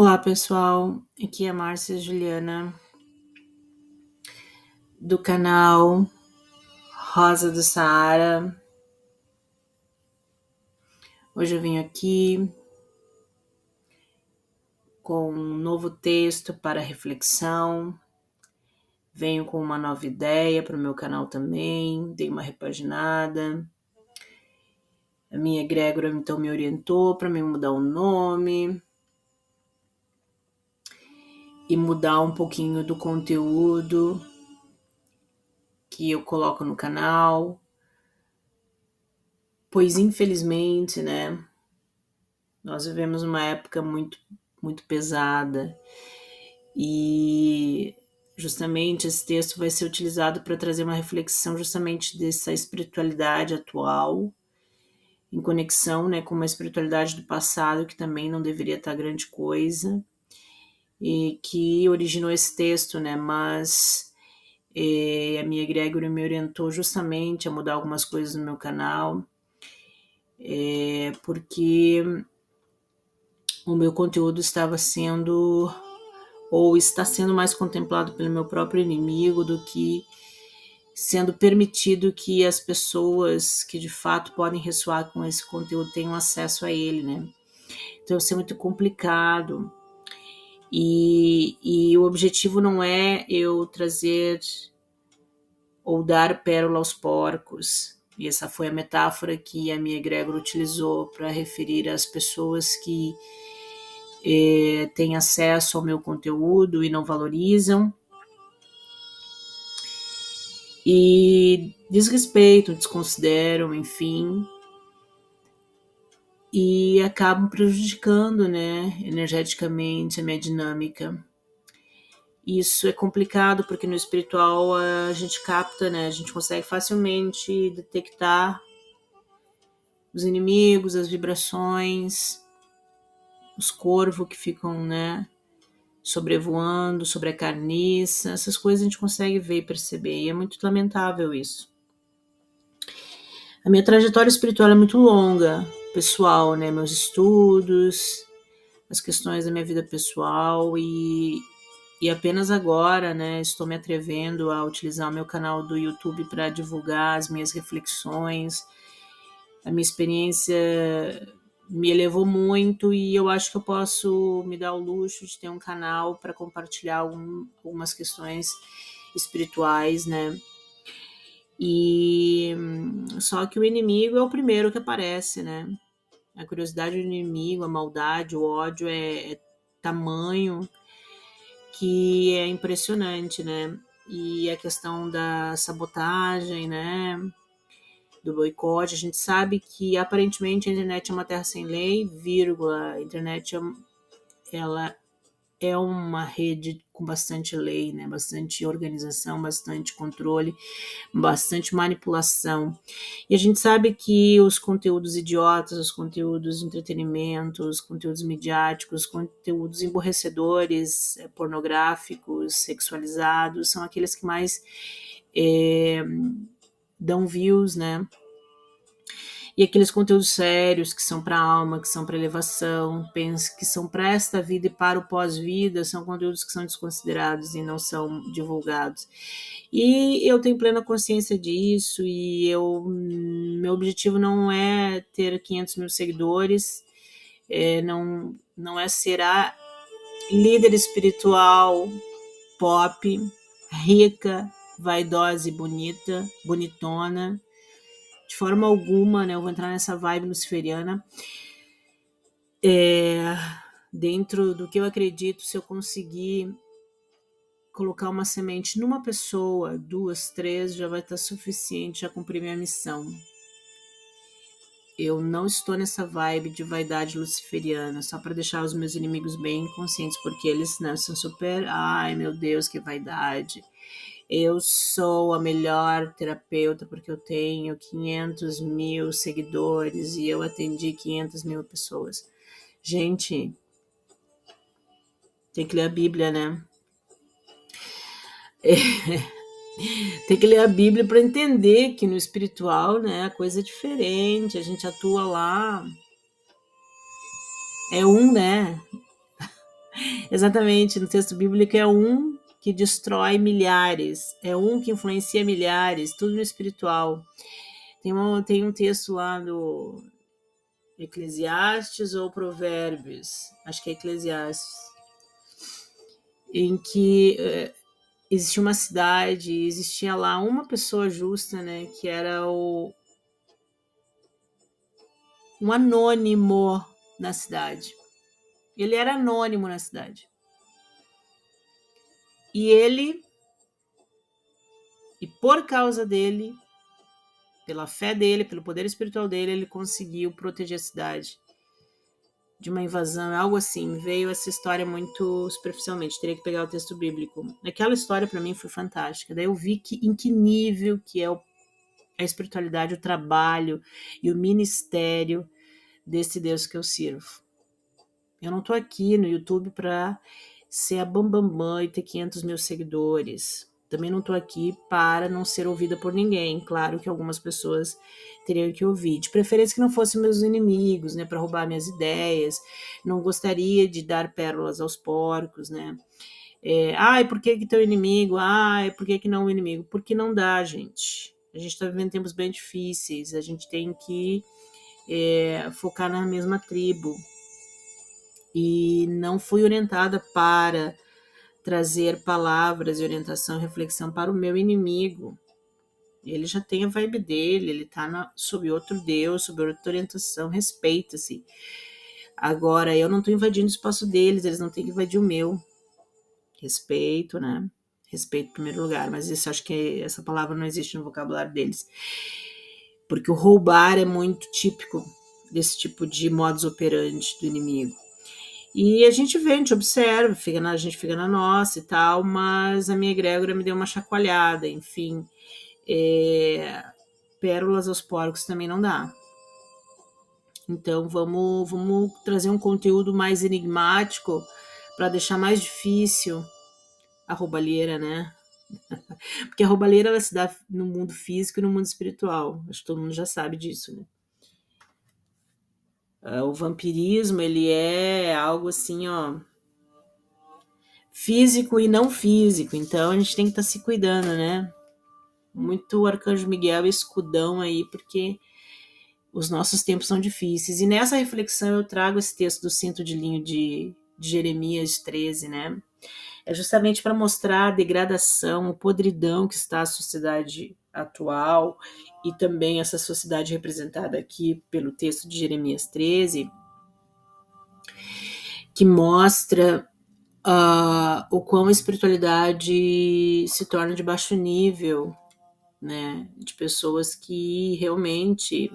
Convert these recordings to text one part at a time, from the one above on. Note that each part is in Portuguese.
Olá pessoal, aqui é a Márcia Juliana do canal Rosa do Saara. Hoje eu vim aqui com um novo texto para reflexão. Venho com uma nova ideia para o meu canal também, dei uma repaginada. A minha egrégora então me orientou para me mudar o nome e mudar um pouquinho do conteúdo que eu coloco no canal, pois infelizmente, né, nós vivemos uma época muito pesada e justamente esse texto vai ser utilizado para trazer uma reflexão justamente dessa espiritualidade atual, em conexão, né, com uma espiritualidade do passado que também não deveria estar grande coisa e que originou esse texto, né, mas a minha egrégora me orientou justamente a mudar algumas coisas no meu canal, porque o meu conteúdo estava sendo ou está sendo mais contemplado pelo meu próprio inimigo do que sendo permitido que as pessoas que de fato podem ressoar com esse conteúdo tenham acesso a ele, né? Então isso é muito complicado e o objetivo não é eu trazer ou dar pérola aos porcos. E essa foi a metáfora que a minha egrégora utilizou para referir às pessoas que têm acesso ao meu conteúdo e não valorizam e desrespeitam, desconsideram, enfim, e acabam prejudicando, né, energeticamente a minha dinâmica. Isso é complicado porque no espiritual a gente capta, né, a gente consegue facilmente detectar os inimigos, as vibrações, os corvos que ficam, né, sobrevoando sobre a carniça, essas coisas a gente consegue ver e perceber, e é muito lamentável isso. A minha trajetória espiritual é muito longa, pessoal, né, meus estudos, as questões da minha vida pessoal e apenas agora, né, estou me atrevendo a utilizar o meu canal do YouTube para divulgar as minhas reflexões. A minha experiência me elevou muito e eu acho que eu posso me dar o luxo de ter um canal para compartilhar algumas questões espirituais, né? E só que o inimigo é o primeiro que aparece, né? A curiosidade do inimigo, a maldade, o ódio é tamanho que é impressionante, né? E a questão da sabotagem, né? Do boicote, a gente sabe que aparentemente a internet é uma terra sem lei, vírgula, a internet ela é uma rede com bastante lei, né? Bastante organização, bastante controle, bastante manipulação. E a gente sabe que os conteúdos idiotas, os conteúdos de entretenimento, os conteúdos midiáticos, os conteúdos emborrecedores, pornográficos, sexualizados, são aqueles que mais dão views, né? E aqueles conteúdos sérios que são para a alma, que são para elevação, que são para esta vida e para o pós-vida, são conteúdos que são desconsiderados e não são divulgados. E eu tenho plena consciência disso e meu objetivo não é ter 500 mil seguidores, não é ser a líder espiritual pop, rica, vaidosa e bonitona. De forma alguma, né, eu vou entrar nessa vibe luciferiana. Dentro do que eu acredito, se eu conseguir colocar uma semente numa pessoa, 2, 3, já vai estar suficiente a cumprir minha missão. Eu não estou nessa vibe de vaidade luciferiana, só para deixar os meus inimigos bem conscientes, porque eles, né, são super, ai meu Deus, que vaidade. Eu sou a melhor terapeuta porque eu tenho 500 mil seguidores e eu atendi 500 mil pessoas. Gente, tem que ler a Bíblia, né? Tem que ler a Bíblia para entender que no espiritual, né, a coisa é diferente. A gente atua lá, é um, né? Exatamente, no texto bíblico é um que destrói milhares, é um que influencia milhares, tudo no espiritual. Tem um texto lá do Eclesiastes ou Provérbios, acho que é Eclesiastes, em que existia uma cidade, existia lá uma pessoa justa, né, que era um anônimo na cidade. Ele era anônimo na cidade. E por causa dele, pela fé dele, pelo poder espiritual dele, ele conseguiu proteger a cidade de uma invasão, algo assim. Veio essa história muito superficialmente, teria que pegar o texto bíblico. Aquela história para mim foi fantástica. Daí eu vi em que nível que é a espiritualidade, o trabalho e o ministério desse Deus que eu sirvo. Eu não tô aqui no YouTube para ser a bambambam e ter 500 mil seguidores. Também não tô aqui para não ser ouvida por ninguém. Claro que algumas pessoas teriam que ouvir. De preferência que não fossem meus inimigos, né? Para roubar minhas ideias. Não gostaria de dar pérolas aos porcos, né? Por que teu inimigo? Por que não o inimigo? Porque não dá, gente. A gente está vivendo tempos bem difíceis. A gente tem que focar na mesma tribo. E não fui orientada para trazer palavras de orientação e reflexão para o meu inimigo. Ele já tem a vibe dele, ele está sob outro Deus, sob outra orientação, respeita-se. Agora, eu não estou invadindo o espaço deles, eles não têm que invadir o meu. Respeito, né? Respeito em primeiro lugar, mas isso, acho que essa palavra não existe no vocabulário deles. Porque o roubar é muito típico desse tipo de modus operandi do inimigo. E a gente vê, a gente observa, a gente fica na nossa e tal, mas a minha egrégora me deu uma chacoalhada, enfim. Pérolas aos porcos também não dá. Então vamos trazer um conteúdo mais enigmático para deixar mais difícil a roubalheira, né? Porque a roubalheira ela se dá no mundo físico e no mundo espiritual. Acho que todo mundo já sabe disso, né? O vampirismo, ele é algo assim, ó, físico e não físico. Então a gente tem que estar se cuidando, né? Muito Arcanjo Miguel escudão aí, porque os nossos tempos são difíceis. E nessa reflexão eu trago esse texto do cinto de linho de Jeremias 13, né? É justamente para mostrar a degradação, o podridão que está a sociedade atual e também essa sociedade representada aqui pelo texto de Jeremias 13, que mostra o quão a espiritualidade se torna de baixo nível, né? De pessoas que realmente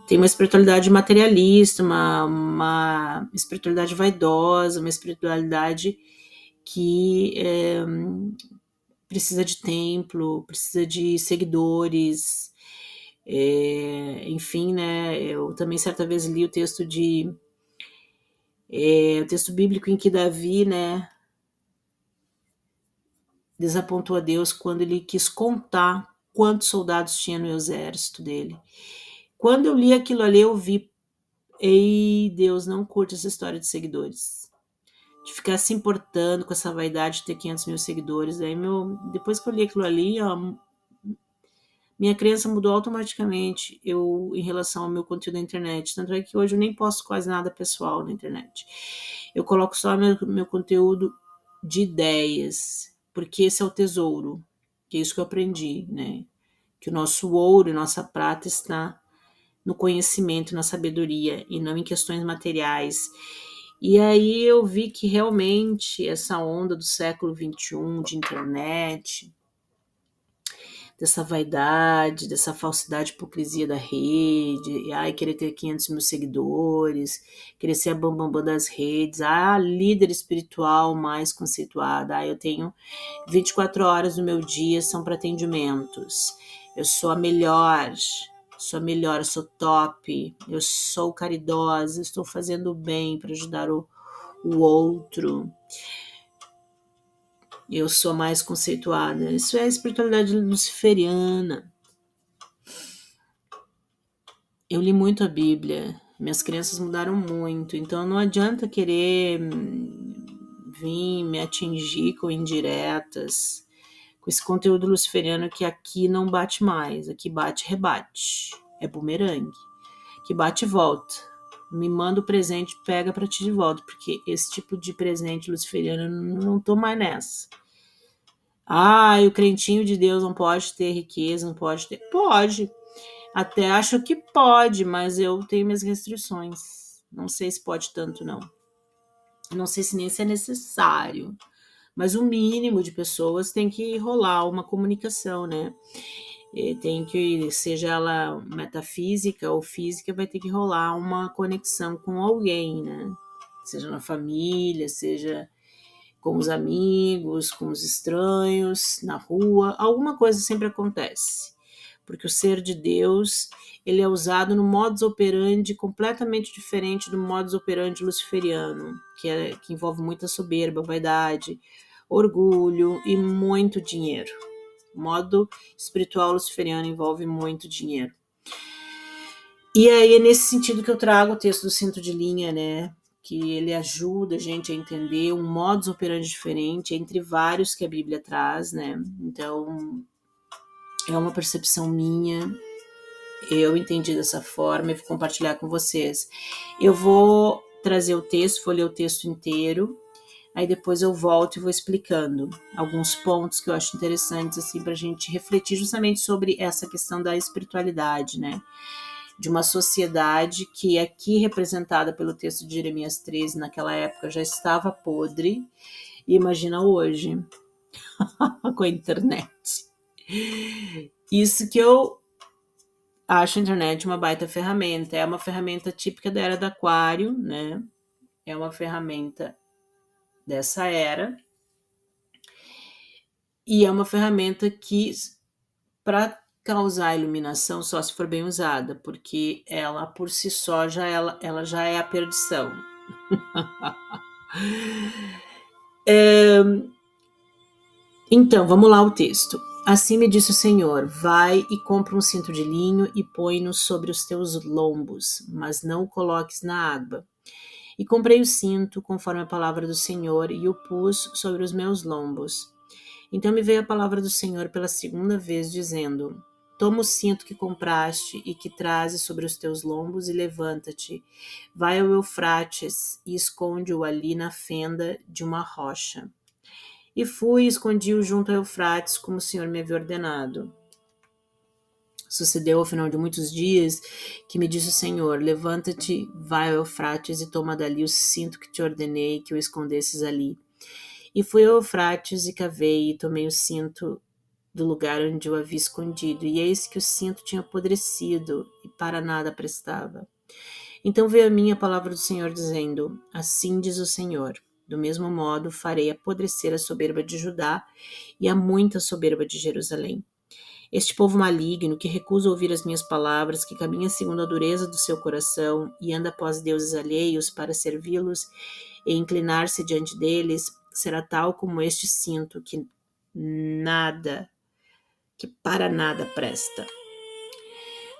têm uma espiritualidade materialista, uma espiritualidade vaidosa, uma espiritualidade que precisa de templo, precisa de seguidores, enfim, né? Eu também certa vez li o texto o texto bíblico em que Davi, né, desapontou a Deus quando ele quis contar quantos soldados tinha no exército dele. Quando eu li aquilo ali, eu vi, ei, Deus não curte essa história de seguidores. De ficar se importando com essa vaidade de ter 500 mil seguidores. Aí depois que eu li aquilo ali, ó, minha crença mudou automaticamente em relação ao meu conteúdo na internet. Tanto é que hoje eu nem posto quase nada pessoal na internet. Eu coloco só meu conteúdo de ideias, porque esse é o tesouro, que é isso que eu aprendi, né? Que o nosso ouro e nossa prata está no conhecimento, na sabedoria, e não em questões materiais. E aí eu vi que realmente essa onda do século XXI, de internet, dessa vaidade, dessa falsidade, hipocrisia da rede, querer ter 500 mil seguidores, querer ser a bambambam das redes, líder espiritual mais conceituada, eu tenho 24 horas do meu dia são para atendimentos, eu sou a melhor, eu sou top, eu sou caridosa, estou fazendo bem para ajudar o outro, eu sou mais conceituada. Isso é a espiritualidade luciferiana. Eu li muito a Bíblia Minhas crenças mudaram muito, então não adianta querer vir me atingir com indiretas, com esse conteúdo luciferiano que aqui não bate mais, aqui bate e rebate, é bumerangue, que bate e volta. Me manda o presente, pega pra ti de volta, porque esse tipo de presente luciferiano eu não tô mais nessa. O crentinho de Deus não pode ter riqueza, não pode ter. Pode. Até acho que pode, mas eu tenho minhas restrições. Não sei se pode tanto, não. Não sei se nem se é necessário. Mas o mínimo de pessoas tem que rolar uma comunicação, né? Tem que, seja ela metafísica ou física, vai ter que rolar uma conexão com alguém, né? Seja na família, seja com os amigos, com os estranhos, na rua, alguma coisa sempre acontece. Porque o ser de Deus, ele é usado no modus operandi completamente diferente do modus operandi luciferiano, que envolve muita soberba, vaidade, orgulho e muito dinheiro. O modo espiritual luciferiano envolve muito dinheiro. E aí é nesse sentido que eu trago o texto do cinto de linha, né? Que ele ajuda a gente a entender um modus operandi diferente entre vários que a Bíblia traz, né? Então, é uma percepção minha, eu entendi dessa forma e vou compartilhar com vocês. Eu vou trazer o texto, vou ler o texto inteiro, aí depois eu volto e vou explicando alguns pontos que eu acho interessantes, assim, pra gente refletir justamente sobre essa questão da espiritualidade, né? De uma sociedade que aqui representada pelo texto de Jeremias 13, naquela época já estava podre, e imagina hoje, com a internet. Isso que eu acho a internet uma baita ferramenta, é uma ferramenta típica da era do aquário, né? É uma ferramenta dessa era, e é uma ferramenta que, para causar iluminação, só se for bem usada, porque ela por si só ela já é a perdição. Então, vamos lá o texto. Assim me disse o Senhor, vai e compra um cinto de linho e põe-no sobre os teus lombos, mas não o coloques na água. E comprei o cinto, conforme a palavra do Senhor, e o pus sobre os meus lombos. Então me veio a palavra do Senhor pela segunda vez, dizendo: Toma o cinto que compraste e que trazes sobre os teus lombos e levanta-te. Vai ao Eufrates e esconde-o ali na fenda de uma rocha. E fui e escondi-o junto ao Eufrates, como o Senhor me havia ordenado. Sucedeu ao final de muitos dias que me disse o Senhor: Levanta-te, vai ao Eufrates e toma dali o cinto que te ordenei que o escondesses ali. E fui ao Eufrates e cavei e tomei o cinto do lugar onde o havia escondido, e eis que o cinto tinha apodrecido e para nada prestava. Então veio a mim a palavra do Senhor dizendo: Assim diz o Senhor, do mesmo modo farei apodrecer a soberba de Judá e a muita soberba de Jerusalém. Este povo maligno, que recusa ouvir as minhas palavras, que caminha segundo a dureza do seu coração e anda após deuses alheios para servi-los e inclinar-se diante deles, será tal como este cinto que para nada presta.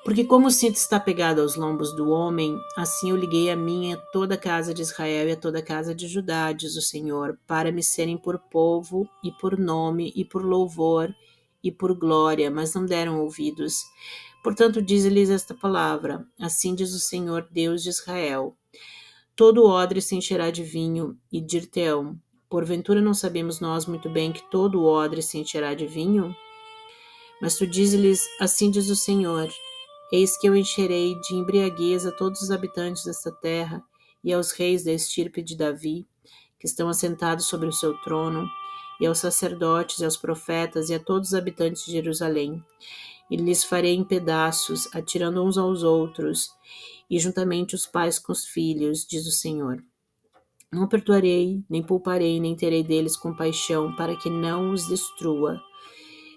Porque como o cinto está pegado aos lombos do homem, assim eu liguei a mim a toda a casa de Israel e a toda a casa de Judá, diz o Senhor, para me serem por povo e por nome e por louvor e por glória, mas não deram ouvidos. Portanto, diz-lhes esta palavra: Assim diz o Senhor, Deus de Israel: Todo odre se encherá de vinho, e dir-te-ão: Porventura não sabemos nós muito bem que todo odre se encherá de vinho? Mas tu diz-lhes: Assim diz o Senhor: Eis que eu encherei de embriaguez a todos os habitantes desta terra e aos reis da estirpe de Davi, que estão assentados sobre o seu trono, e aos sacerdotes, e aos profetas, e a todos os habitantes de Jerusalém. E lhes farei em pedaços, atirando uns aos outros, e juntamente os pais com os filhos, diz o Senhor. Não perdoarei, nem pouparei, nem terei deles compaixão, para que não os destrua.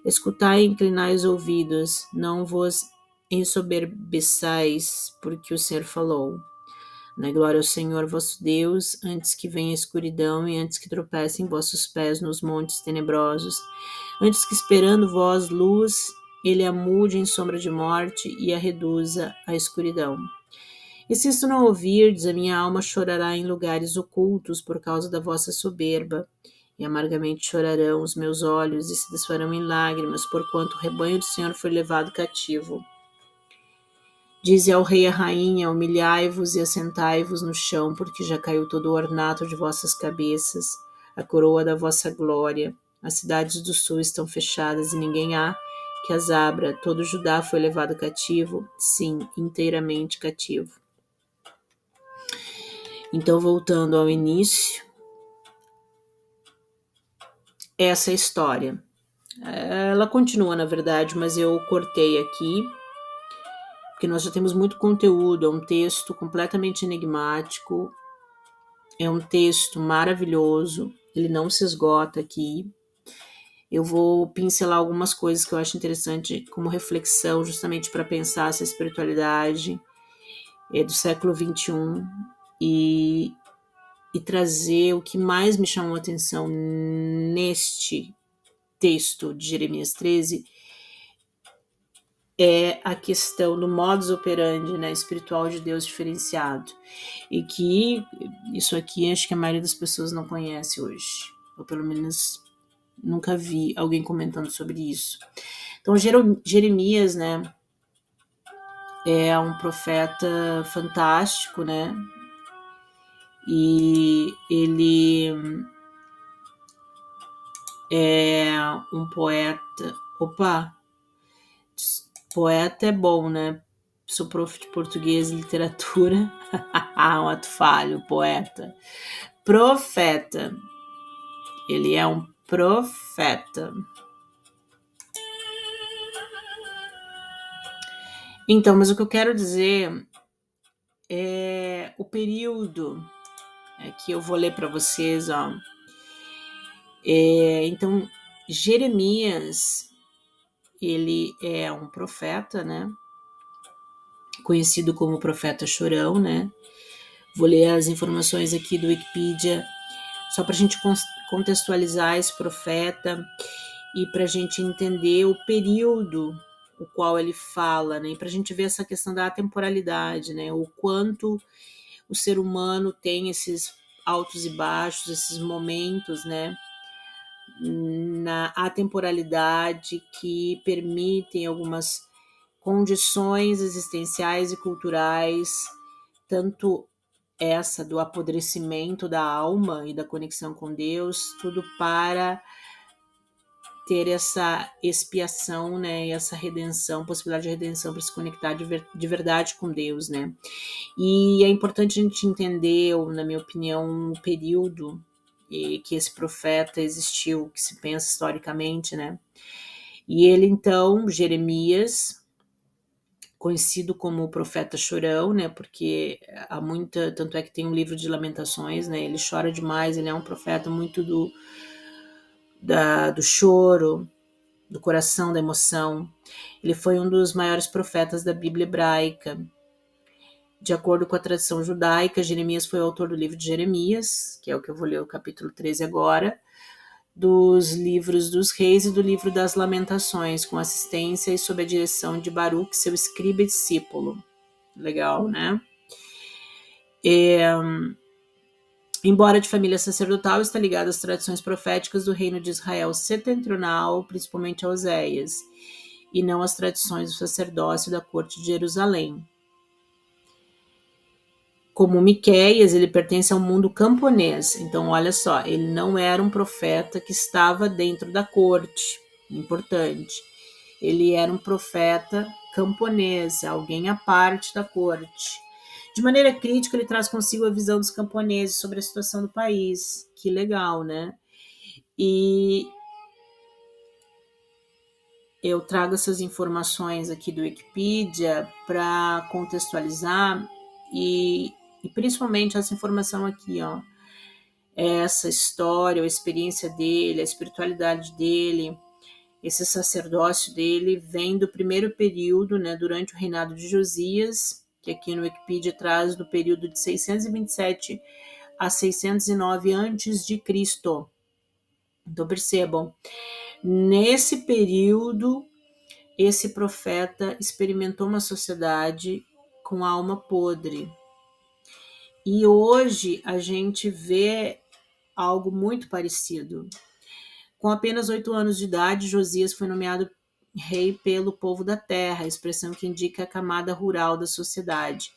Escutai e inclinai os ouvidos, não vos ensoberbeçais, porque o Senhor falou. Na glória ao Senhor vosso Deus, antes que venha a escuridão e antes que tropecem vossos pés nos montes tenebrosos, antes que esperando vós luz, ele a mude em sombra de morte e a reduza à escuridão. E se isto não ouvirdes, a minha alma chorará em lugares ocultos por causa da vossa soberba, e amargamente chorarão os meus olhos e se desfarão em lágrimas, porquanto o rebanho do Senhor foi levado cativo. Dize ao rei e à rainha, humilhai-vos e assentai-vos no chão, porque já caiu todo o ornato de vossas cabeças, a coroa da vossa glória. As cidades do sul estão fechadas e ninguém há que as abra. Todo Judá foi levado cativo, sim, inteiramente cativo. Então, voltando ao início, essa história. Ela continua, na verdade, mas eu cortei aqui, porque nós já temos muito conteúdo. É um texto completamente enigmático, é um texto maravilhoso, ele não se esgota aqui. Eu vou pincelar algumas coisas que eu acho interessante como reflexão, justamente para pensar essa espiritualidade do século XXI e trazer o que mais me chamou a atenção neste texto de Jeremias 13 é a questão do modus operandi, né, espiritual de Deus diferenciado. E que isso aqui acho que a maioria das pessoas não conhece hoje, ou pelo menos nunca vi alguém comentando sobre isso. Então Jeremias, né, é um profeta fantástico, né, e ele é um poeta. Poeta é bom, né? Sou prof de português e literatura. Um ato falho, poeta. Profeta. Ele é um profeta. Então, mas o que eu quero dizer é o período que eu vou ler para vocês, ó. Então, Jeremias, ele é um profeta, né? Conhecido como profeta chorão, né? Vou ler as informações aqui do Wikipedia, só para a gente contextualizar esse profeta e para a gente entender o período o qual ele fala, né? E para a gente ver essa questão da atemporalidade, né? O quanto o ser humano tem esses altos e baixos, esses momentos, né? Na atemporalidade que permitem algumas condições existenciais e culturais, tanto essa do apodrecimento da alma e da conexão com Deus, tudo para ter essa expiação, né, e essa redenção, possibilidade de redenção para se conectar de verdade com Deus, né. E é importante a gente entender, na minha opinião, o período que esse profeta existiu, que se pensa historicamente, né. E ele, então, Jeremias, conhecido como o profeta chorão, né, porque há muita, tanto é que tem um livro de lamentações, né, ele chora demais, ele é um profeta muito do choro, do coração, da emoção. Ele foi um dos maiores profetas da Bíblia hebraica. De acordo com a tradição judaica, Jeremias foi o autor do livro de Jeremias, que é o que eu vou ler o capítulo 13 agora, dos livros dos reis e do livro das lamentações, com assistência e sob a direção de Baruque, seu escriba e discípulo. Legal, né? Embora de família sacerdotal, está ligado às tradições proféticas do reino de Israel setentrional, principalmente a Oséias, e não às tradições do sacerdócio da corte de Jerusalém. Como Miqueias, ele pertence ao mundo camponês. Então, olha só, ele não era um profeta que estava dentro da corte. Importante. Ele era um profeta camponês, alguém à parte da corte. De maneira crítica, ele traz consigo a visão dos camponeses sobre a situação do país. Que legal, né? E eu trago essas informações aqui do Wikipedia para contextualizar e principalmente essa informação aqui, ó. Essa história, a experiência dele, a espiritualidade dele, esse sacerdócio dele vem do primeiro período, né, durante o reinado de Josias, que aqui no Wikipedia traz do período de 627 a 609 a.C. Então percebam, nesse período, esse profeta experimentou uma sociedade com alma podre, E hoje a gente vê algo muito parecido. Com apenas 8 anos de idade, Josias foi nomeado rei pelo povo da terra, expressão que indica a camada rural da sociedade.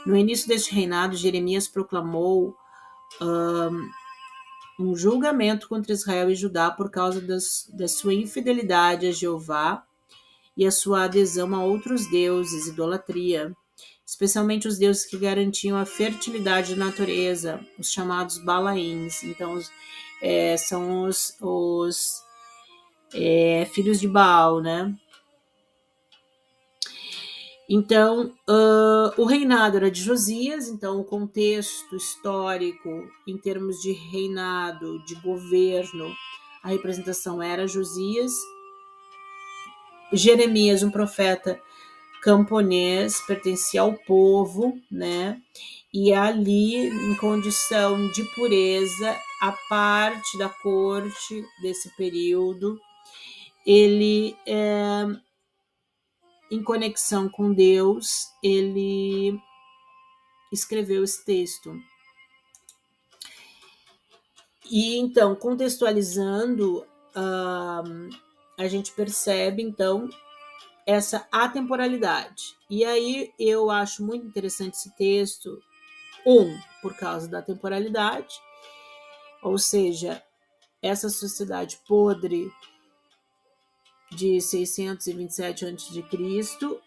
No início deste reinado, Jeremias proclamou um julgamento contra Israel e Judá por causa da sua infidelidade a Jeová e a sua adesão a outros deuses, idolatria, especialmente os deuses que garantiam a fertilidade da natureza, os chamados Balaíns. Então, são os filhos de Baal, né? Então, o reinado era de Josias, então o contexto histórico, em termos de reinado, de governo, a representação era Josias. Jeremias, um profeta camponês, pertencia ao povo, né? E ali, em condição de pureza, a parte da corte desse período, ele, em conexão com Deus, ele escreveu esse texto. E então, contextualizando, a gente percebe, então, essa atemporalidade. E aí eu acho muito interessante esse texto, por causa da temporalidade, ou seja, essa sociedade podre de 627 a.C.,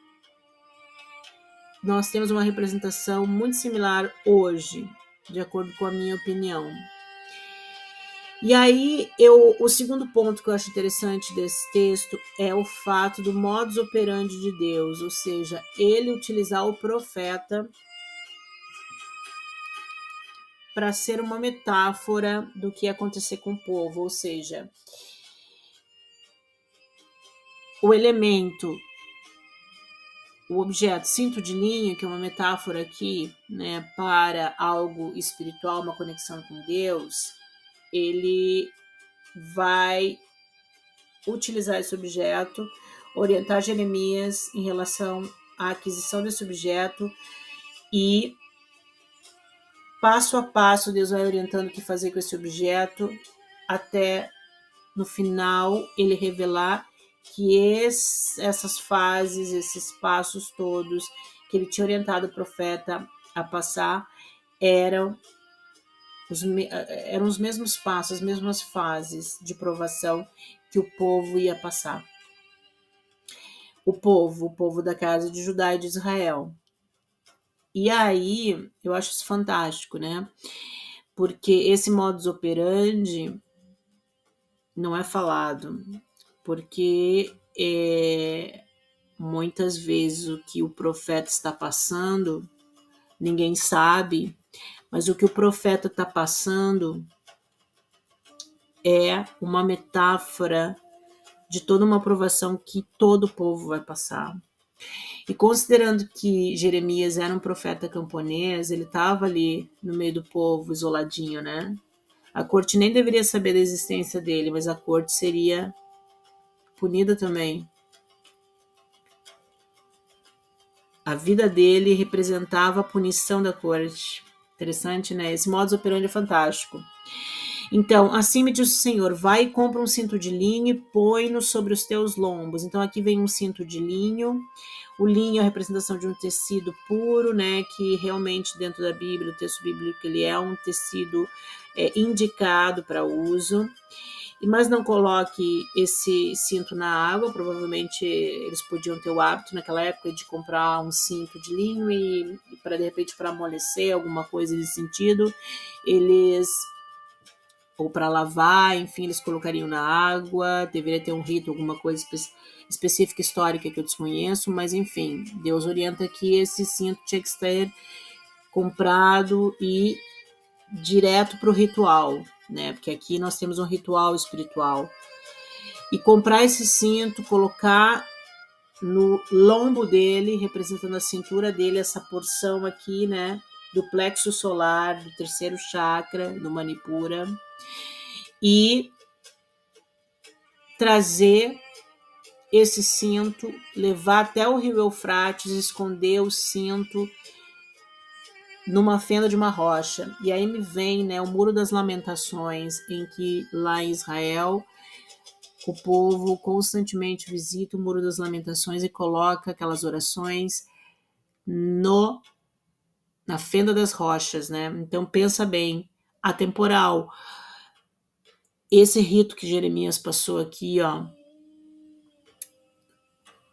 nós temos uma representação muito similar hoje, de acordo com a minha opinião. E aí, o segundo ponto que eu acho interessante desse texto é o fato do modus operandi de Deus, ou seja, ele utilizar o profeta para ser uma metáfora do que ia acontecer com o povo, ou seja, o elemento, o objeto cinto de linho, que é uma metáfora aqui, né, para algo espiritual, uma conexão com Deus, ele vai utilizar esse objeto, orientar Jeremias em relação à aquisição desse objeto e passo a passo Deus vai orientando o que fazer com esse objeto até no final ele revelar que essas fases, esses passos todos que ele tinha orientado o profeta a passar eram os mesmos passos, as mesmas fases de provação que o povo ia passar. O povo da casa de Judá e de Israel. E aí, eu acho isso fantástico, né? Porque esse modus operandi não é falado, porque muitas vezes o que o profeta está passando, ninguém sabe, mas o que o profeta está passando é uma metáfora de toda uma provação que todo o povo vai passar. E considerando que Jeremias era um profeta camponês, ele estava ali no meio do povo, isoladinho, né? A corte nem deveria saber da existência dele, mas a corte seria punida também. A vida dele representava a punição da corte. Interessante, né? Esse modus operandi é fantástico. Então, assim me diz o Senhor, vai e compra um cinto de linho e põe-no sobre os teus lombos. Então, aqui vem um cinto de linho. O linho é a representação de um tecido puro, né? Que realmente dentro da Bíblia, o texto bíblico, ele é um tecido indicado para uso. Mas não coloque esse cinto na água, provavelmente eles podiam ter o hábito naquela época de comprar um cinto de linho e para de repente para amolecer, alguma coisa nesse sentido, ou para lavar, enfim, eles colocariam na água, deveria ter um rito, alguma coisa específica histórica que eu desconheço, mas enfim, Deus orienta que esse cinto tinha que ser comprado e direto para o ritual, né? Porque aqui nós temos um ritual espiritual. E comprar esse cinto, colocar no lombo dele, representando a cintura dele, essa porção aqui, né? Do plexo solar, do terceiro chakra, do Manipura. E trazer esse cinto, levar até o rio Eufrates, esconder o cinto numa fenda de uma rocha. E aí me vem, né, o Muro das Lamentações, em que lá em Israel o povo constantemente visita o Muro das Lamentações e coloca aquelas orações no na fenda das rochas, né? Então pensa bem, atemporal. Esse rito que Jeremias passou aqui, ó,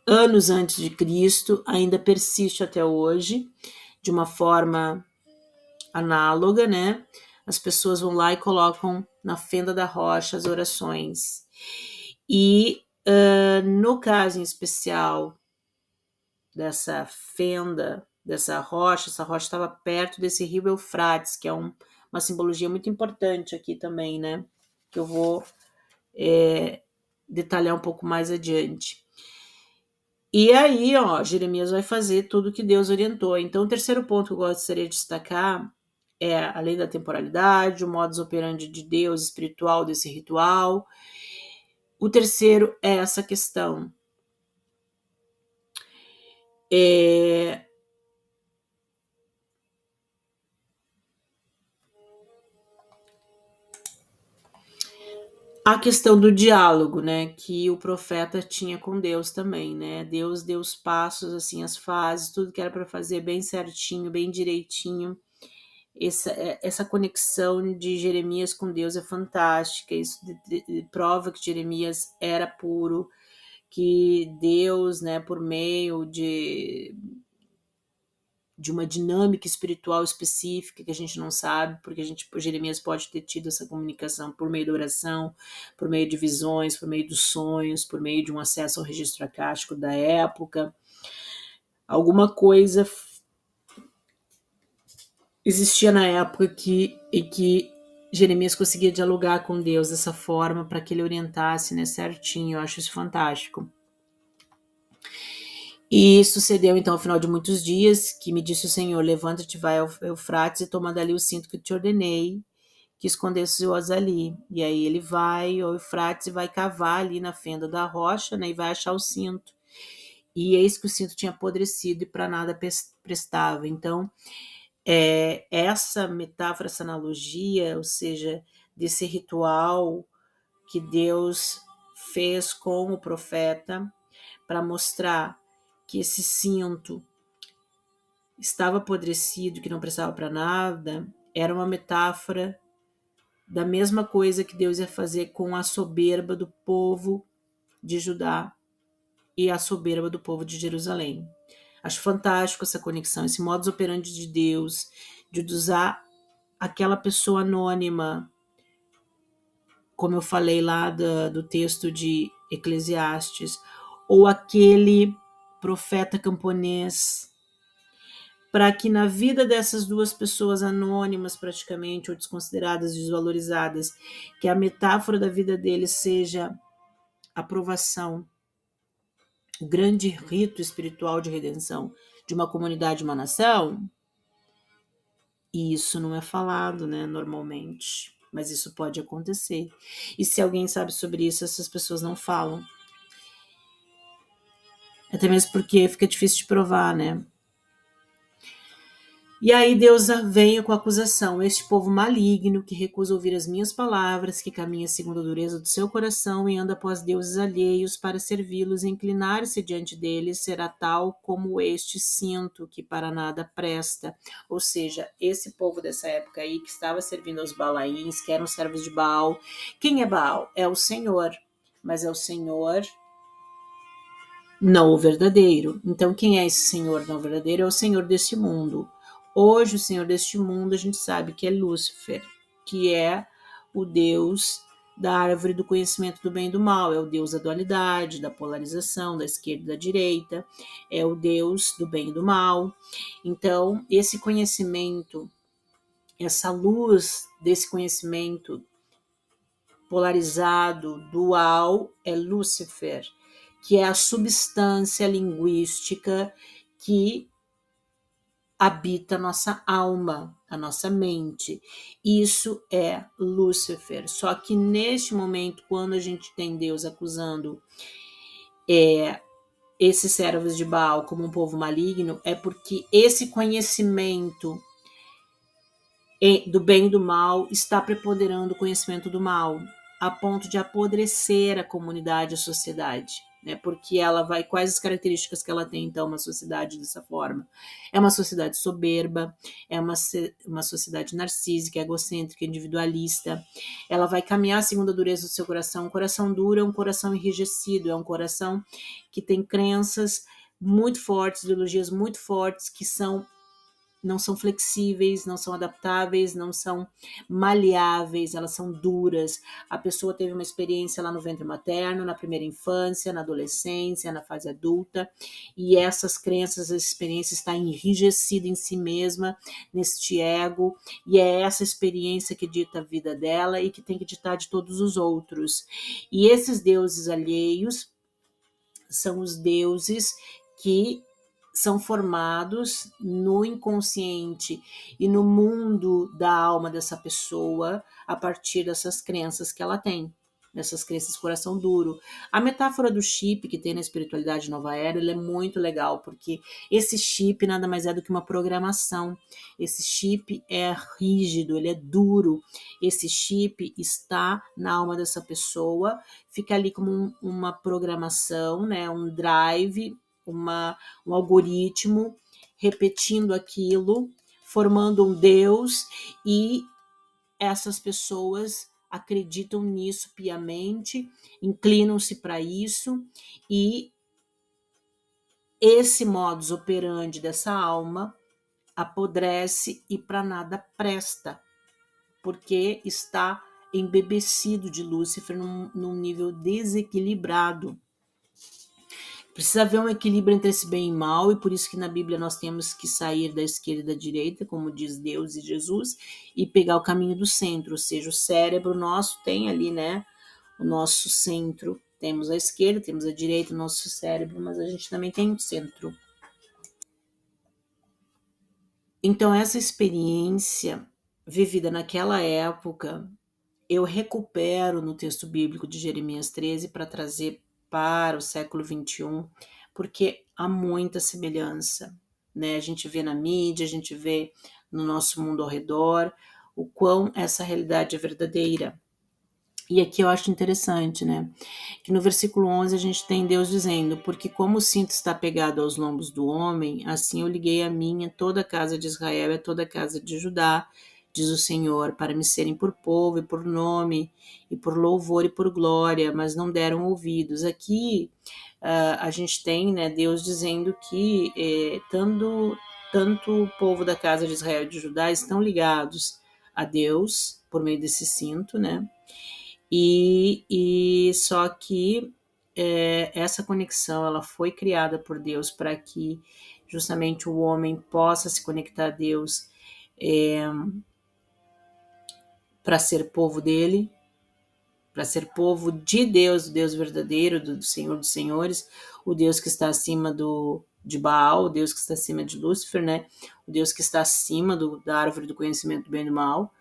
anos antes de Cristo, ainda persiste até hoje, de uma forma análoga, né? As pessoas vão lá e colocam na fenda da rocha as orações. E no caso em especial dessa fenda, dessa rocha, essa rocha estava perto desse rio Eufrates, que é uma simbologia muito importante aqui também, né? Que eu vou detalhar um pouco mais adiante. E aí, ó, Jeremias vai fazer tudo que Deus orientou. Então, o terceiro ponto que eu gostaria de destacar é, além da temporalidade, o modus operandi de Deus espiritual desse ritual. O terceiro é essa questão. A questão do diálogo, né, que o profeta tinha com Deus também, né? Deus deu os passos, assim, as fases, tudo que era para fazer bem certinho, bem direitinho. Essa conexão de Jeremias com Deus é fantástica. Isso prova que Jeremias era puro, que Deus, né, por meio de uma dinâmica espiritual específica que a gente não sabe, porque Jeremias pode ter tido essa comunicação por meio da oração, por meio de visões, por meio dos sonhos, por meio de um acesso ao registro acástico da época. Alguma coisa existia na época em que Jeremias conseguia dialogar com Deus dessa forma para que ele orientasse, né, certinho. Eu acho isso fantástico. E sucedeu então ao final de muitos dias, que me disse o Senhor: levanta-te, vai ao Eufrates e toma dali o cinto que te ordenei, que escondesse-os ali. E aí ele vai ao Eufrates e vai cavar ali na fenda da rocha, né, e vai achar o cinto. E eis que o cinto tinha apodrecido e para nada prestava. Então, essa metáfora, essa analogia, ou seja, desse ritual que Deus fez com o profeta para mostrar que esse cinto estava apodrecido, que não prestava para nada, era uma metáfora da mesma coisa que Deus ia fazer com a soberba do povo de Judá e a soberba do povo de Jerusalém. Acho fantástico essa conexão, esse modus operandi de Deus, de usar aquela pessoa anônima, como eu falei lá do texto de Eclesiastes, ou aquele profeta camponês, para que na vida dessas duas pessoas anônimas praticamente, ou desconsideradas, desvalorizadas, que a metáfora da vida deles seja a provação, o grande rito espiritual de redenção de uma comunidade, uma nação. E isso não é falado, né, normalmente, mas isso pode acontecer. E se alguém sabe sobre isso, essas pessoas não falam. Até mesmo porque fica difícil de provar, né? E aí Deus vem com a acusação: este povo maligno que recusa ouvir as minhas palavras, que caminha segundo a dureza do seu coração e anda após deuses alheios para servi-los e inclinar-se diante deles, será tal como este cinto que para nada presta. Ou seja, esse povo dessa época aí que estava servindo aos Balaíns, que eram servos de Baal. Quem é Baal? É o Senhor, mas é o Senhor não o verdadeiro. Então quem é esse Senhor não verdadeiro? É o Senhor desse mundo. Hoje, o Senhor deste mundo, a gente sabe que é Lúcifer, que é o Deus da árvore do conhecimento do bem e do mal, é o Deus da dualidade, da polarização, da esquerda e da direita, é o Deus do bem e do mal. Então, esse conhecimento, essa luz desse conhecimento polarizado, dual, é Lúcifer, que é a substância linguística que habita a nossa alma, a nossa mente. Isso é Lúcifer. Só que neste momento, quando a gente tem Deus acusando esses servos de Baal como um povo maligno, é porque esse conhecimento do bem e do mal está preponderando o conhecimento do mal, a ponto de apodrecer a comunidade, a sociedade, né? Porque ela vai, quais as características que ela tem, então, uma sociedade dessa forma? É uma sociedade soberba, é uma sociedade narcísica, egocêntrica, individualista. Ela vai caminhar segundo a dureza do seu coração. Um coração duro é um coração enrijecido, é um coração que tem crenças muito fortes, ideologias muito fortes, que não são flexíveis, não são adaptáveis, não são maleáveis, elas são duras. A pessoa teve uma experiência lá no ventre materno, na primeira infância, na adolescência, na fase adulta, e essas crenças, essa experiência está enrijecida em si mesma, neste ego, e é essa experiência que dita a vida dela e que tem que ditar de todos os outros. E esses deuses alheios são os deuses que são formados no inconsciente e no mundo da alma dessa pessoa a partir dessas crenças que ela tem, dessas crenças coração duro. A metáfora do chip que tem na espiritualidade Nova Era, ele é muito legal, porque esse chip nada mais é do que uma programação. Esse chip é rígido, ele é duro. Esse chip está na alma dessa pessoa, fica ali como uma programação, né, um drive, um algoritmo repetindo aquilo, formando um Deus, e essas pessoas acreditam nisso piamente, inclinam-se para isso, e esse modus operandi dessa alma apodrece e para nada presta, porque está embebecido de Lúcifer num nível desequilibrado. Precisa haver um equilíbrio entre esse bem e mal, e por isso que na Bíblia nós temos que sair da esquerda e da direita, como diz Deus e Jesus, e pegar o caminho do centro, ou seja, o cérebro nosso tem ali, né, o nosso centro. Temos a esquerda, temos a direita, o nosso cérebro, mas a gente também tem um centro. Então, essa experiência vivida naquela época, eu recupero no texto bíblico de Jeremias 13 para trazer para o século 21, porque há muita semelhança, né? A gente vê na mídia, a gente vê no nosso mundo ao redor o quão essa realidade é verdadeira. E aqui eu acho interessante, né? Que no versículo 11 a gente tem Deus dizendo: porque como o cinto está pegado aos lombos do homem, assim eu liguei a minha, toda a casa de Israel e a toda a casa de Judá, diz o Senhor, para me serem por povo e por nome, e por louvor e por glória, mas não deram ouvidos. Aqui a gente tem, né, Deus dizendo que tanto o povo da casa de Israel e de Judá estão ligados a Deus por meio desse cinto, né? E só que essa conexão ela foi criada por Deus para que justamente o homem possa se conectar a Deus para ser povo dele, para ser povo de Deus, o Deus verdadeiro, do Senhor dos Senhores, o Deus que está acima de Baal, o Deus que está acima de Lúcifer, né? O Deus que está acima da árvore do conhecimento do bem e do mal,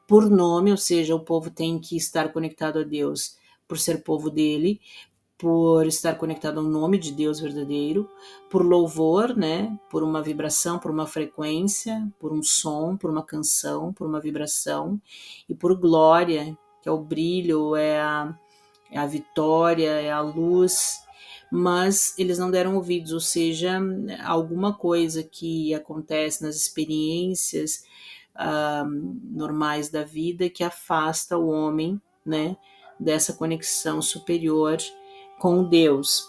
por nome, ou seja, o povo tem que estar conectado a Deus por ser povo dele, por estar conectado ao nome de Deus verdadeiro, por louvor, né, por uma vibração, por uma frequência, por um som, por uma canção, por uma vibração, e por glória, que é o brilho, é a vitória, é a luz, mas eles não deram ouvidos, ou seja, alguma coisa que acontece nas experiências normais da vida que afasta o homem, né, dessa conexão superior com Deus.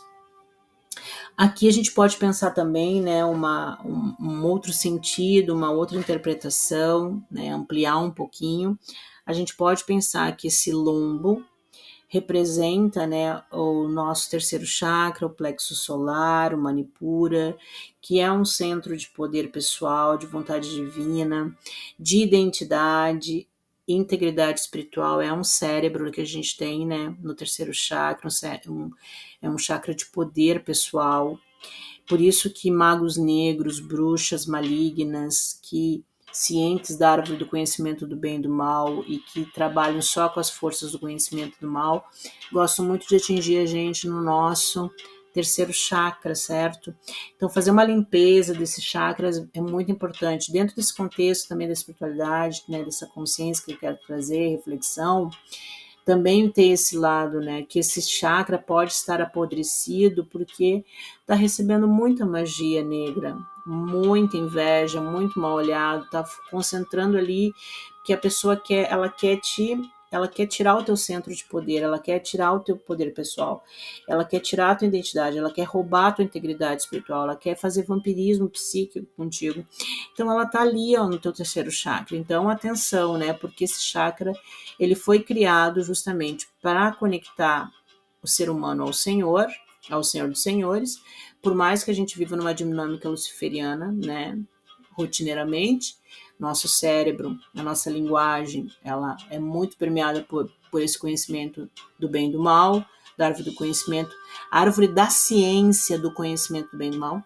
Aqui a gente pode pensar também, né, um outro sentido, uma outra interpretação, né, ampliar um pouquinho. A gente pode pensar que esse lombo representa, né, o nosso terceiro chakra, o plexo solar, o Manipura, que é um centro de poder pessoal, de vontade divina, de identidade, integridade espiritual. É um cérebro que a gente tem, né, no terceiro chakra, é um chakra de poder pessoal. Por isso que magos negros, bruxas malignas, que cientes da árvore do conhecimento do bem e do mal e que trabalham só com as forças do conhecimento do mal, gostam muito de atingir a gente no nosso terceiro chakra, certo? Então, fazer uma limpeza desses chakras é muito importante. Dentro desse contexto também da espiritualidade, né, dessa consciência que eu quero trazer, reflexão, também tem esse lado, né, que esse chakra pode estar apodrecido porque está recebendo muita magia negra, muita inveja, muito mal olhado, está concentrando ali que a pessoa quer, ela quer tirar o teu centro de poder, ela quer tirar o teu poder pessoal, ela quer tirar a tua identidade, ela quer roubar a tua integridade espiritual, ela quer fazer vampirismo psíquico contigo. Então ela tá ali, ó, no teu terceiro chakra. Então atenção, né? Porque esse chakra ele foi criado justamente para conectar o ser humano ao Senhor dos Senhores, por mais que a gente viva numa dinâmica luciferiana, né? Rotineiramente, nosso cérebro, a nossa linguagem, ela é muito permeada por esse conhecimento do bem e do mal, da árvore do conhecimento, a árvore da ciência do conhecimento do bem e do mal,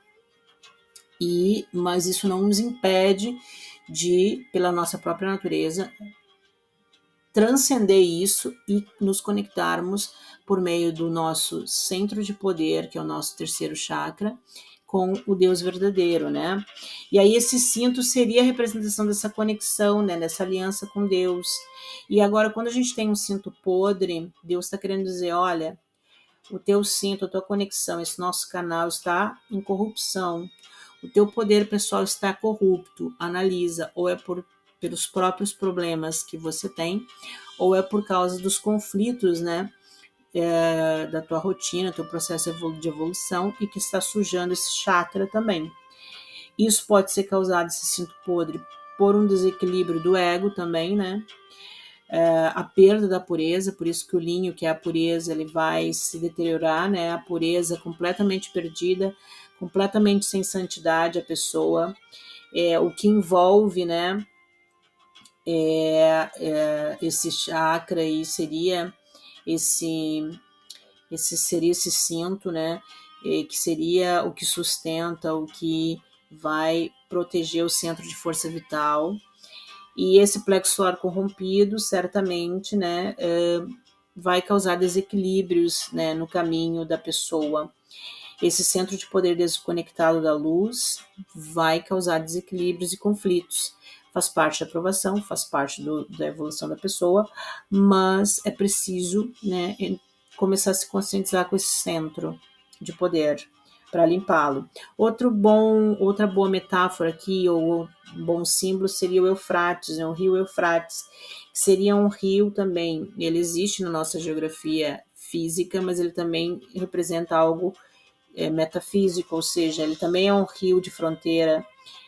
mas isso não nos impede de, pela nossa própria natureza, transcender isso e nos conectarmos por meio do nosso centro de poder, que é o nosso terceiro chakra, com o Deus verdadeiro, né? E aí esse cinto seria a representação dessa conexão, né? Dessa aliança com Deus. E agora, quando a gente tem um cinto podre, Deus está querendo dizer, olha, o teu cinto, a tua conexão, esse nosso canal está em corrupção. O teu poder pessoal está corrupto. Analisa, ou é pelos próprios problemas que você tem, ou é por causa dos conflitos, né? Da tua rotina, teu processo de evolução e que está sujando esse chakra também. Isso pode ser causado, esse cinto podre, por um desequilíbrio do ego também, né? A perda da pureza, por isso que o linho, que é a pureza, ele vai se deteriorar, né? A pureza completamente perdida, completamente sem santidade a pessoa, o que envolve, né? Esse chakra aí seria esse cinto, né? Que seria o que sustenta, o que vai proteger o centro de força vital. E esse plexo solar corrompido, certamente, né, vai causar desequilíbrios, né, no caminho da pessoa. Esse centro de poder desconectado da luz vai causar desequilíbrios e conflitos. Faz parte da aprovação, faz parte da evolução da pessoa, mas é preciso, né, começar a se conscientizar com esse centro de poder para limpá-lo. Outra boa metáfora aqui, ou um bom símbolo, seria o Eufrates, né, o rio Eufrates, que seria um rio também. Ele existe na nossa geografia física, mas ele também representa algo metafísico, ou seja, ele também é um rio de fronteira,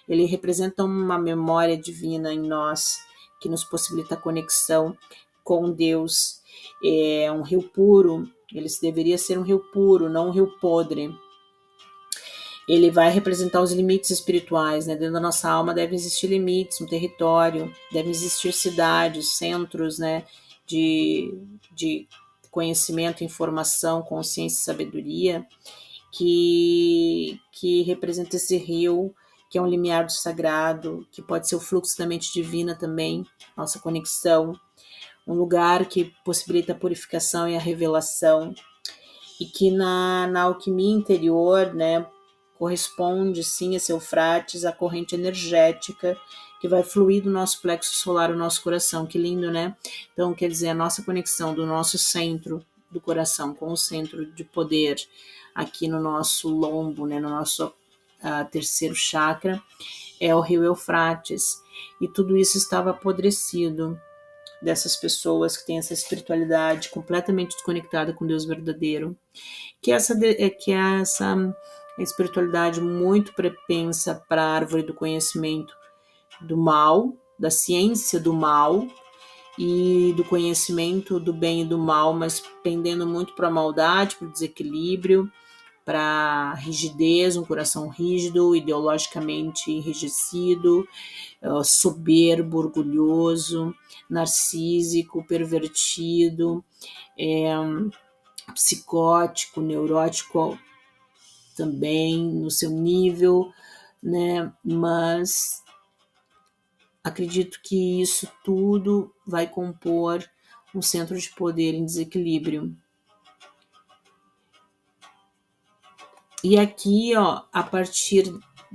ele representa uma memória divina em nós, que nos possibilita a conexão com Deus. É um rio puro, ele deveria ser um rio puro, não um rio podre. Ele vai representar os limites espirituais, né? Dentro da nossa alma deve existir limites, um território, devem existir cidades, centros, né? De conhecimento, informação, consciência e sabedoria, que representa esse rio, que é um limiar do sagrado, que pode ser o fluxo da mente divina também, nossa conexão, um lugar que possibilita a purificação e a revelação, e que na alquimia interior, né, corresponde sim esse Eufrates, a corrente energética que vai fluir do nosso plexo solar, o nosso coração. Que lindo, né? Então, quer dizer, a nossa conexão do nosso centro do coração com o centro de poder aqui no nosso lombo, né, no nosso terceiro chakra, é o rio Eufrates. E tudo isso estava apodrecido dessas pessoas que têm essa espiritualidade completamente desconectada com Deus verdadeiro, que é essa espiritualidade muito propensa para a árvore do conhecimento do mal, da ciência do mal e do conhecimento do bem e do mal, mas pendendo muito para a maldade, para o desequilíbrio, para a rigidez, um coração rígido, ideologicamente enrijecido, soberbo, orgulhoso, narcísico, pervertido, psicótico, neurótico também no seu nível, né? Mas acredito que isso tudo vai compor um centro de poder em desequilíbrio. E aqui, ó, a partir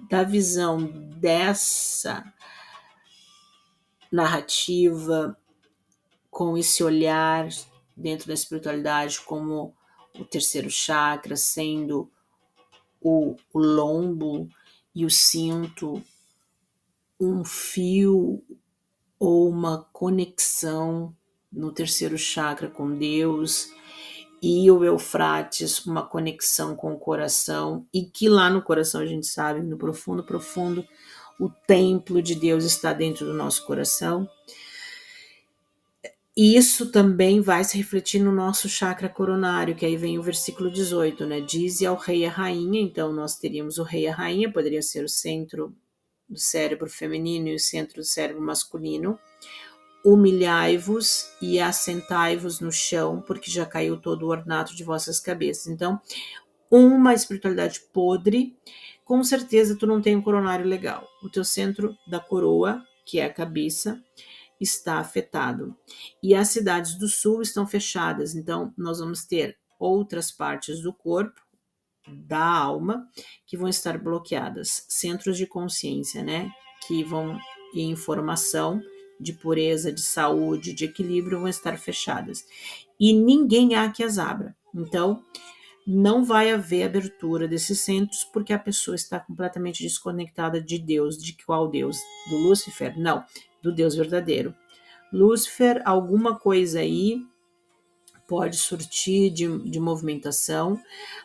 da visão dessa narrativa, com esse olhar dentro da espiritualidade, como o terceiro chakra sendo o lombo e o cinto, um fio ou uma conexão no terceiro chakra com Deus, e o Eufrates, uma conexão com o coração, e que lá no coração a gente sabe, no profundo, profundo, o templo de Deus está dentro do nosso coração. E isso também vai se refletir no nosso chakra coronário, que aí vem o versículo 18, né? Dize ao rei e à rainha, então nós teríamos o rei e a rainha, poderia ser o centro do cérebro feminino e o centro do cérebro masculino. Humilhai-vos e assentai-vos no chão, porque já caiu todo o ornato de vossas cabeças. Então, uma espiritualidade podre, com certeza tu não tem um coronário legal. O teu centro da coroa, que é a cabeça, está afetado. E as cidades do sul estão fechadas, então nós vamos ter outras partes do corpo, da alma, que vão estar bloqueadas. Centros de consciência, né? Que vão em informação de pureza, de saúde, de equilíbrio, vão estar fechadas. E ninguém há que as abra. Então, não vai haver abertura desses centros porque a pessoa está completamente desconectada de Deus. De qual Deus? Do Lúcifer? Não, do Deus verdadeiro. Lúcifer, alguma coisa aí pode surtir de movimentação,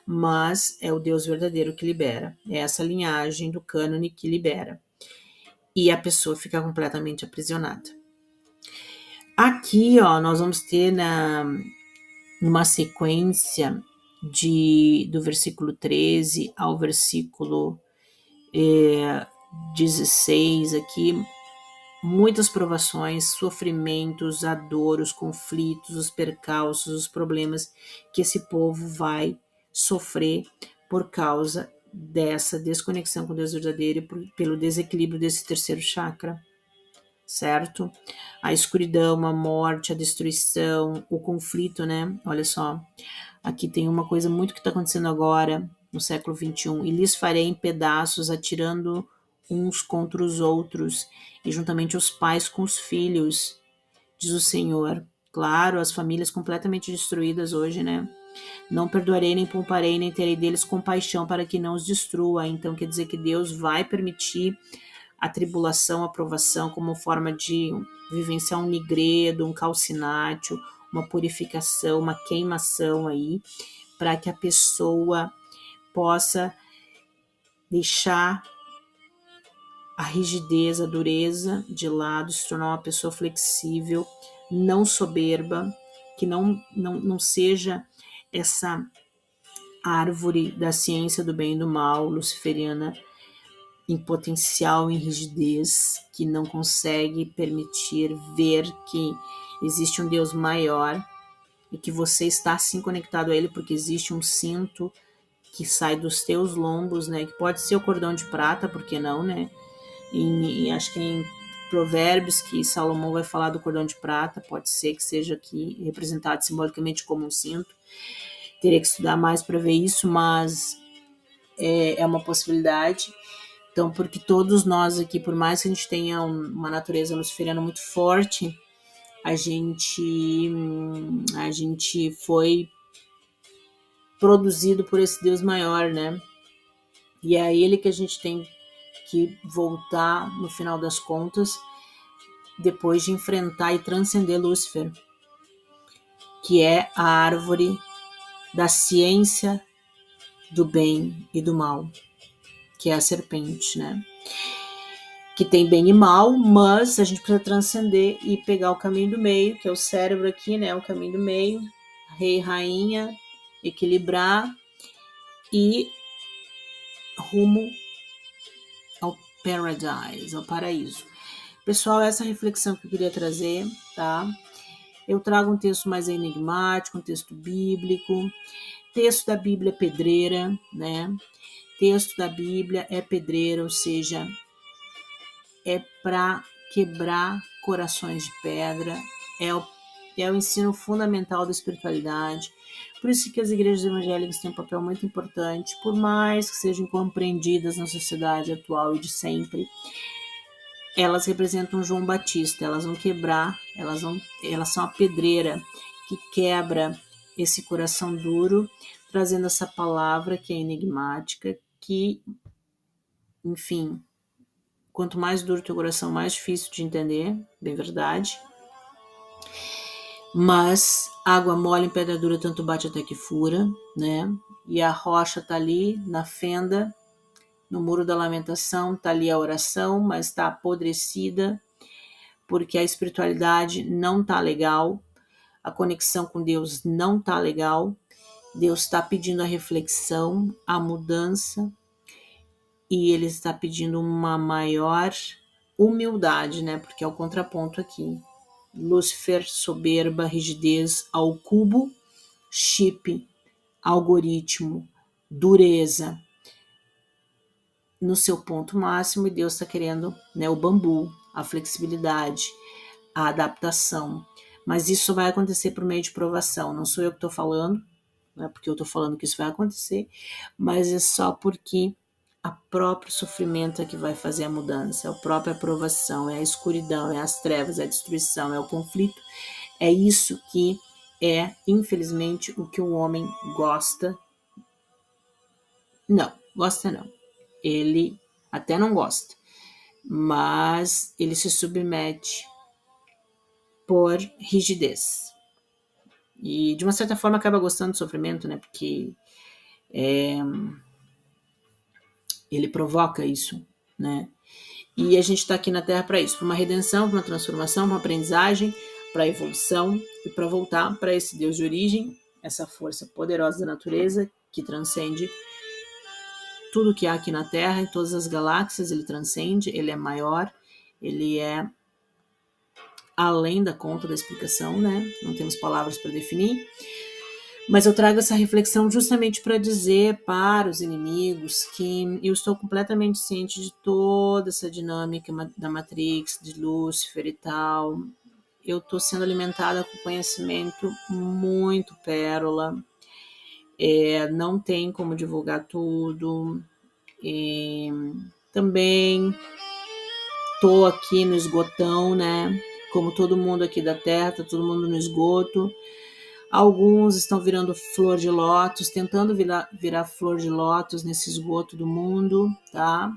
mas é o Deus verdadeiro que libera. É essa linhagem do cânone que libera. E a pessoa fica completamente aprisionada. Aqui, ó, nós vamos ter numa sequência do versículo 13 ao versículo 16 aqui, muitas provações, sofrimentos, a dor, os conflitos, os percalços, os problemas que esse povo vai sofrer por causa dessa desconexão com Deus verdadeiro e pelo desequilíbrio desse terceiro chakra, certo? A escuridão, a morte, a destruição, o conflito, né? Olha só, aqui tem uma coisa muito que está acontecendo agora, no século XXI, e lhes farei em pedaços, atirando uns contra os outros, e juntamente os pais com os filhos, diz o Senhor. Claro, as famílias completamente destruídas hoje, né? Não perdoarei, nem pouparei, nem terei deles compaixão para que não os destrua. Então quer dizer que Deus vai permitir a tribulação, a provação, como forma de vivenciar um nigredo, um calcinátil, uma purificação, uma queimação aí, para que a pessoa possa deixar a rigidez, a dureza de lado, se tornar uma pessoa flexível, não soberba, que não seja essa árvore da ciência do bem e do mal, luciferiana, em potencial, em rigidez, que não consegue permitir ver que existe um Deus maior e que você está assim conectado a Ele porque existe um cinto que sai dos teus lombos, né? Que pode ser o cordão de prata, por que não, né? E acho que em Provérbios que Salomão vai falar do cordão de prata, pode ser que seja aqui representado simbolicamente como um cinto. Teria que estudar mais para ver isso, mas é uma possibilidade. Então, porque todos nós aqui, por mais que a gente tenha uma natureza luciferiana muito forte, a gente foi produzido por esse Deus maior, né? E é a ele que a gente tem que voltar no final das contas, depois de enfrentar e transcender Lúcifer, que é a árvore da ciência do bem e do mal, que é a serpente, né? Que tem bem e mal, mas a gente precisa transcender e pegar o caminho do meio, que é o cérebro aqui, né? O caminho do meio, rei e rainha, equilibrar e rumo ao paradise, ao paraíso. Pessoal, essa reflexão que eu queria trazer, tá? Eu trago um texto mais enigmático, um texto bíblico. Texto da Bíblia é pedreira, né? Texto da Bíblia é pedreira, ou seja, é para quebrar corações de pedra, é é o ensino fundamental da espiritualidade. Por isso que as igrejas evangélicas têm um papel muito importante, por mais que sejam compreendidas na sociedade atual e de sempre, elas representam João Batista, elas vão quebrar, elas são a pedreira que quebra esse coração duro, trazendo essa palavra que é enigmática, que, enfim, quanto mais duro teu coração, mais difícil de entender, bem verdade. Mas água mole em pedra dura tanto bate até que fura, né? E a rocha tá ali na fenda, no muro da lamentação, tá ali a oração, mas está apodrecida, porque a espiritualidade não tá legal, a conexão com Deus não tá legal, Deus está pedindo a reflexão, a mudança, e Ele está pedindo uma maior humildade, né? Porque é o contraponto aqui. Lúcifer, soberba, rigidez ao cubo, chip, algoritmo, dureza no seu ponto máximo, e Deus está querendo, né, o bambu, a flexibilidade, a adaptação. Mas isso vai acontecer por meio de provação. Não sou eu que estou falando, não é porque eu estou falando que isso vai acontecer, mas é só porque a próprio sofrimento é que vai fazer a mudança, é a própria provação, é a escuridão, é as trevas, é a destruição, é o conflito. É isso que é, infelizmente, o que o homem gosta. Não, gosta não. Ele até não gosta, mas ele se submete por rigidez. E de uma certa forma acaba gostando do sofrimento, né? Porque ele provoca isso, né? E a gente está aqui na Terra para isso, para uma redenção, para uma transformação, para uma aprendizagem, para a evolução e para voltar para esse Deus de origem, essa força poderosa da natureza que transcende tudo que há aqui na Terra, em todas as galáxias, ele transcende, ele é maior, ele é além da conta da explicação, né? Não temos palavras para definir. Mas eu trago essa reflexão justamente para dizer para os inimigos que eu estou completamente ciente de toda essa dinâmica da Matrix, de Lúcifer e tal. Eu estou sendo alimentada com conhecimento muito pérola. Não tem como divulgar tudo. Também estou aqui no esgotão, né? Como todo mundo aqui da Terra, tá todo mundo no esgoto. Alguns estão virando flor de lótus, tentando virar flor de lótus nesse esgoto do mundo, tá?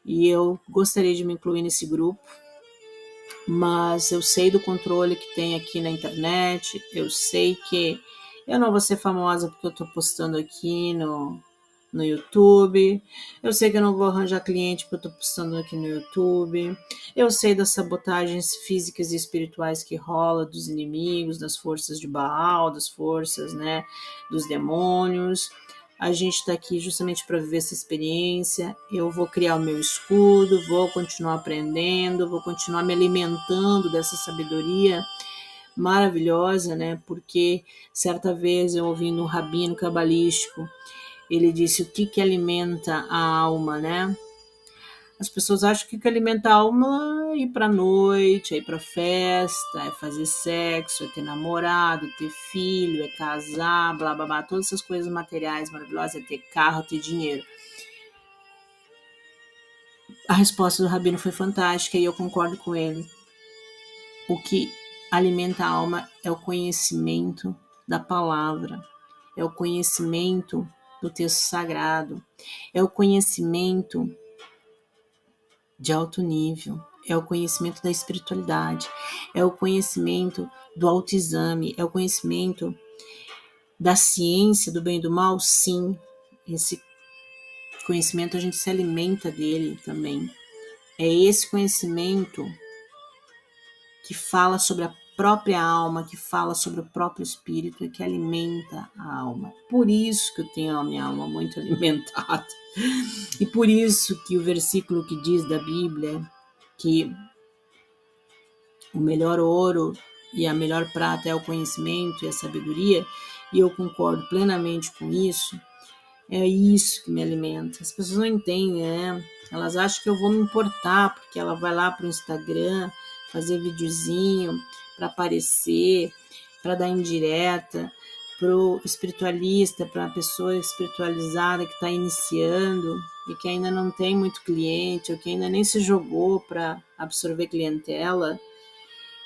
E eu gostaria de me incluir nesse grupo, mas eu sei do controle que tem aqui na internet, eu sei que eu não vou ser famosa porque eu tô postando aqui no YouTube, eu sei que eu não vou arranjar cliente porque eu tô postando aqui no YouTube, eu sei das sabotagens físicas e espirituais que rola dos inimigos, das forças de Baal, das forças, né, dos demônios. A gente está aqui justamente para viver essa experiência. Eu vou criar o meu escudo, vou continuar aprendendo, vou continuar me alimentando dessa sabedoria maravilhosa, né? Porque certa vez eu ouvindo um rabino cabalístico, ele disse o que alimenta a alma, né? As pessoas acham que o que alimenta a alma é ir pra noite, é ir pra festa, é fazer sexo, é ter namorado, ter filho, é casar, blá blá blá, todas essas coisas materiais maravilhosas, é ter carro, ter dinheiro. A resposta do rabino foi fantástica e eu concordo com ele. O que alimenta a alma é o conhecimento da palavra, é o conhecimento do texto sagrado, é o conhecimento de alto nível, é o conhecimento da espiritualidade, é o conhecimento do autoexame, é o conhecimento da ciência do bem e do mal, sim. Esse conhecimento a gente se alimenta dele também. É esse conhecimento que fala sobre a própria alma, que fala sobre o próprio espírito e que alimenta a alma. Por isso que eu tenho a minha alma muito alimentada. E por isso que o versículo que diz da Bíblia que o melhor ouro e a melhor prata é o conhecimento e a sabedoria, e eu concordo plenamente com isso, é isso que me alimenta. As pessoas não entendem, né? Elas acham que eu vou me importar porque ela vai lá pro Instagram fazer videozinho para aparecer, para dar indireta, pro espiritualista, para a pessoa espiritualizada que está iniciando e que ainda não tem muito cliente, ou que ainda nem se jogou para absorver clientela,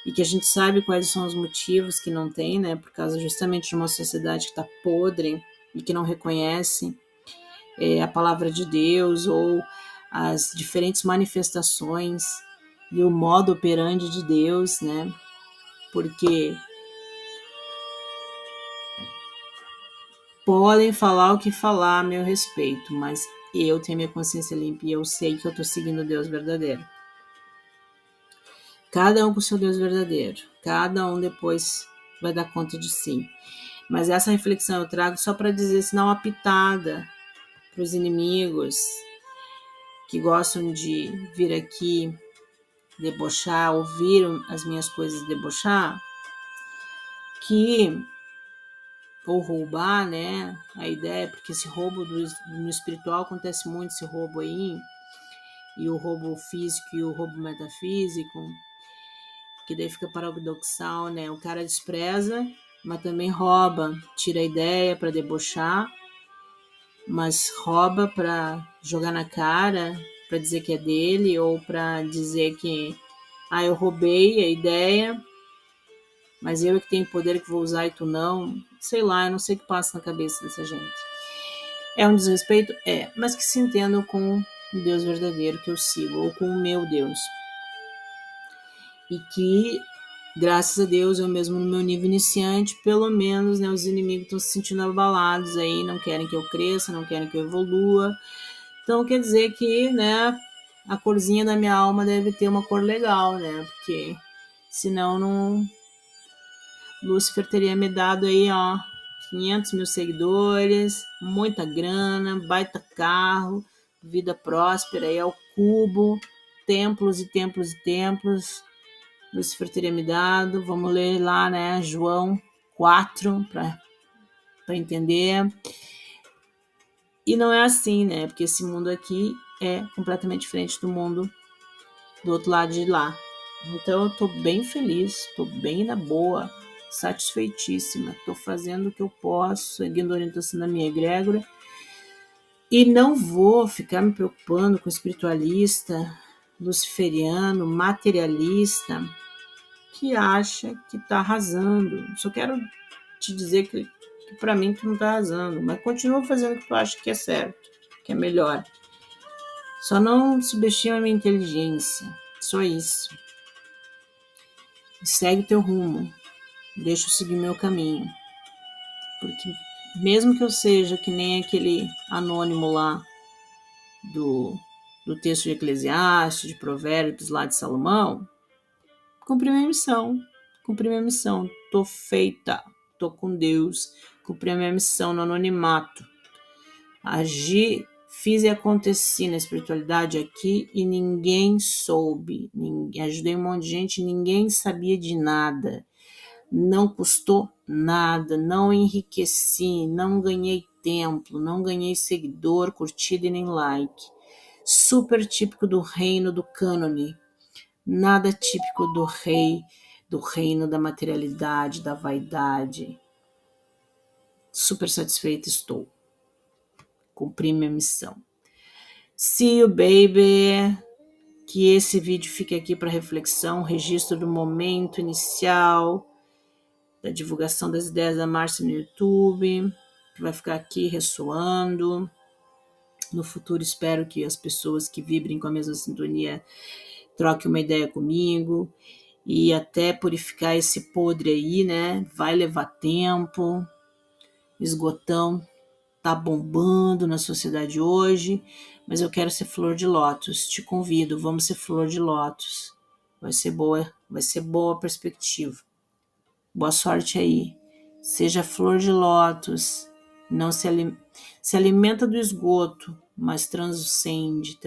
e que a gente sabe quais são os motivos que não tem, né? Por causa justamente de uma sociedade que está podre e que não reconhece a palavra de Deus ou as diferentes manifestações e o modo operandi de Deus, né? Porque podem falar o que falar a meu respeito, mas eu tenho minha consciência limpa e eu sei que eu estou seguindo o Deus verdadeiro. Cada um com o seu Deus verdadeiro. Cada um depois vai dar conta de si. Mas essa reflexão eu trago só para dizer, se não uma pitada para os inimigos que gostam de vir aqui debochar, ouvir as minhas coisas debochar, que ou roubar, né? A ideia, porque esse roubo no espiritual acontece muito, esse roubo aí, e o roubo físico e o roubo metafísico, que daí fica paradoxal, né? O cara despreza, mas também rouba, tira a ideia para debochar, mas rouba para jogar na cara, para dizer que é dele, ou para dizer que eu roubei a ideia, mas eu é que tenho poder que vou usar e tu não. Sei lá, eu não sei o que passa na cabeça dessa gente. É um desrespeito? É, mas que se entendam com o Deus verdadeiro que eu sigo, ou com o meu Deus. E que, graças a Deus, eu mesmo no meu nível iniciante, pelo menos, né, os inimigos estão se sentindo abalados aí, não querem que eu cresça, não querem que eu evolua. Então quer dizer que, né, a corzinha da minha alma deve ter uma cor legal, né, porque senão não... Lúcifer teria me dado aí, 500 mil seguidores, muita grana, baita carro, vida próspera aí ao cubo, templos e templos e templos. Lúcifer teria me dado. Vamos ler lá, né, João 4 para entender. E não é assim, né, porque esse mundo aqui é completamente diferente do mundo do outro lado de lá. Então eu tô bem feliz, tô bem na boa, satisfeitíssima, tô fazendo o que eu posso, seguindo a orientação da minha egrégora, e não vou ficar me preocupando com espiritualista, luciferiano, materialista, que acha que tá arrasando. Só quero te dizer que para mim tu não tá arrasando, mas continua fazendo o que tu acha que é certo, que é melhor. Só não subestima a minha inteligência, só isso. Segue teu rumo, deixa eu seguir meu caminho, porque mesmo que eu seja que nem aquele anônimo lá do texto de Eclesiastes, de Provérbios lá de Salomão, cumpri minha missão, tô feita, tô com Deus, cumpri a minha missão no anonimato, agi, fiz e aconteci na espiritualidade aqui e ninguém soube, ajudei um monte de gente, ninguém sabia de nada. Não custou nada, não enriqueci, não ganhei templo, não ganhei seguidor, curtida e nem like. Super típico do reino do cânone, nada típico do reino da materialidade, da vaidade. Super satisfeita estou. Cumpri minha missão. See you, baby! Que esse vídeo fique aqui para reflexão, registro do momento inicial, da divulgação das ideias da Márcia no YouTube, que vai ficar aqui ressoando. No futuro espero que as pessoas que vibrem com a mesma sintonia troquem uma ideia comigo, e até purificar esse podre aí, né? Vai levar tempo, esgotão tá bombando na sociedade hoje, mas eu quero ser flor de lótus, te convido, vamos ser flor de lótus, vai ser boa a perspectiva. Boa sorte aí. Seja flor de lótus, não se alimenta do esgoto, mas transcende,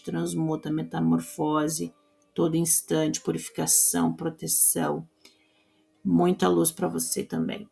transmuta, metamorfose, todo instante, purificação, proteção. Muita luz para você também.